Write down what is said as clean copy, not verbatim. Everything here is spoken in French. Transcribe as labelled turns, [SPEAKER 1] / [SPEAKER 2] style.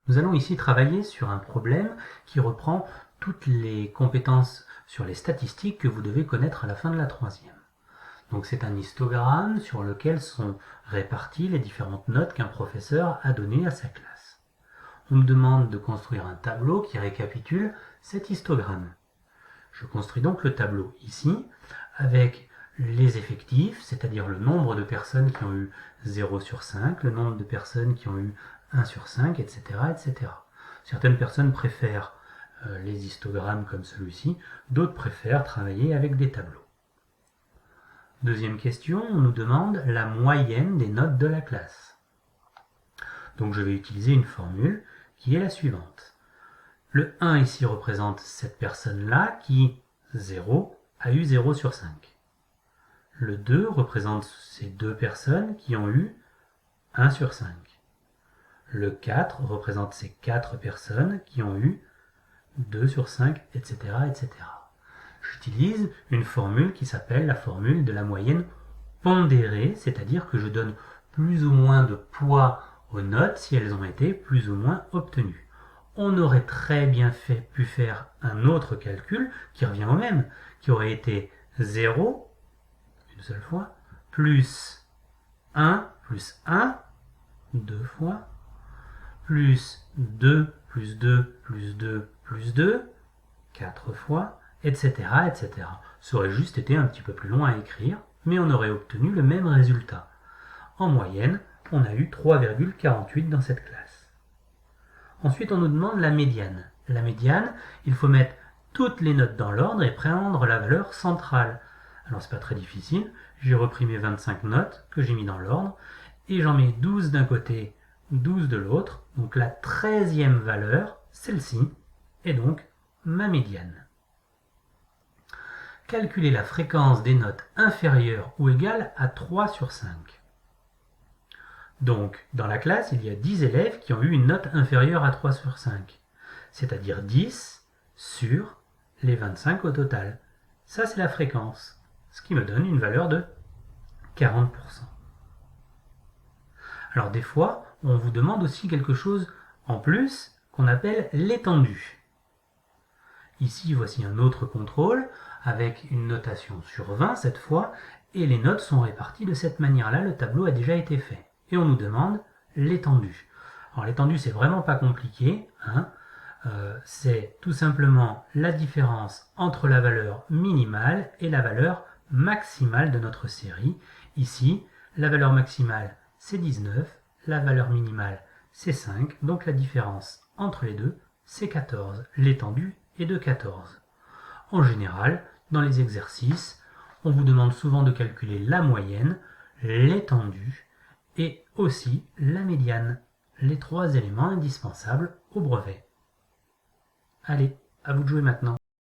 [SPEAKER 1] Nous allons ici travailler sur un problème qui reprend toutes les compétences sur les statistiques que vous devez connaître à la fin de la troisième. Donc c'est un histogramme sur lequel sont réparties les différentes notes qu'un professeur a données à sa classe. On me demande de construire un tableau qui récapitule cet histogramme. Je construis donc le tableau ici avec les effectifs, c'est-à-dire le nombre de personnes qui ont eu 0 sur 5, le nombre de personnes qui ont eu 1 sur 5, etc. etc. Certaines personnes préfèrent les histogrammes comme celui-ci, d'autres préfèrent travailler avec des tableaux. Deuxième question, on nous demande la moyenne des notes de la classe. Donc je vais utiliser une formule qui est la suivante. Le 1 ici représente cette personne-là qui, 0, a eu 0 sur 5. Le 2 représente ces deux personnes qui ont eu 1 sur 5. Le 4 représente ces 4 personnes qui ont eu 2 sur 5, etc. etc. J'utilise une formule qui s'appelle la formule de la moyenne pondérée, c'est-à-dire que je donne plus ou moins de poids aux notes si elles ont été plus ou moins obtenues. On aurait très bien pu faire un autre calcul qui revient au même, qui aurait été 0, une seule fois, plus 1, plus 1, deux fois, plus 2, plus 2, plus 2, plus 2, 4 fois, etc., etc. Ça aurait juste été un petit peu plus long à écrire, mais on aurait obtenu le même résultat. En moyenne, on a eu 3,48 dans cette classe. Ensuite, on nous demande la médiane. La médiane, il faut mettre toutes les notes dans l'ordre et prendre la valeur centrale. Alors, c'est pas très difficile. J'ai repris mes 25 notes que j'ai mis dans l'ordre et j'en mets 12 d'un côté, 12 de l'autre. Donc, la 13e valeur, celle-ci, est donc ma médiane. Calculer la fréquence des notes inférieures ou égales à 3 sur 5. Donc, dans la classe, il y a 10 élèves qui ont eu une note inférieure à 3 sur 5, c'est-à-dire 10 sur les 25 au total. Ça, c'est la fréquence, ce qui me donne une valeur de 40%. Alors, des fois, on vous demande aussi quelque chose en plus qu'on appelle l'étendue. Ici, voici un autre contrôle avec une notation sur 20 cette fois, et les notes sont réparties de cette manière-là, le tableau a déjà été fait. Et on nous demande l'étendue. Alors l'étendue, c'est vraiment pas compliqué, hein. C'est tout simplement la différence entre la valeur minimale et la valeur maximale de notre série. Ici, la valeur maximale, c'est 19, la valeur minimale, c'est 5, donc la différence entre les deux, c'est 14. L'étendue est de 14. En général, dans les exercices, on vous demande souvent de calculer la moyenne, l'étendue et aussi la médiane, les trois éléments indispensables au brevet. Allez, à vous de jouer maintenant.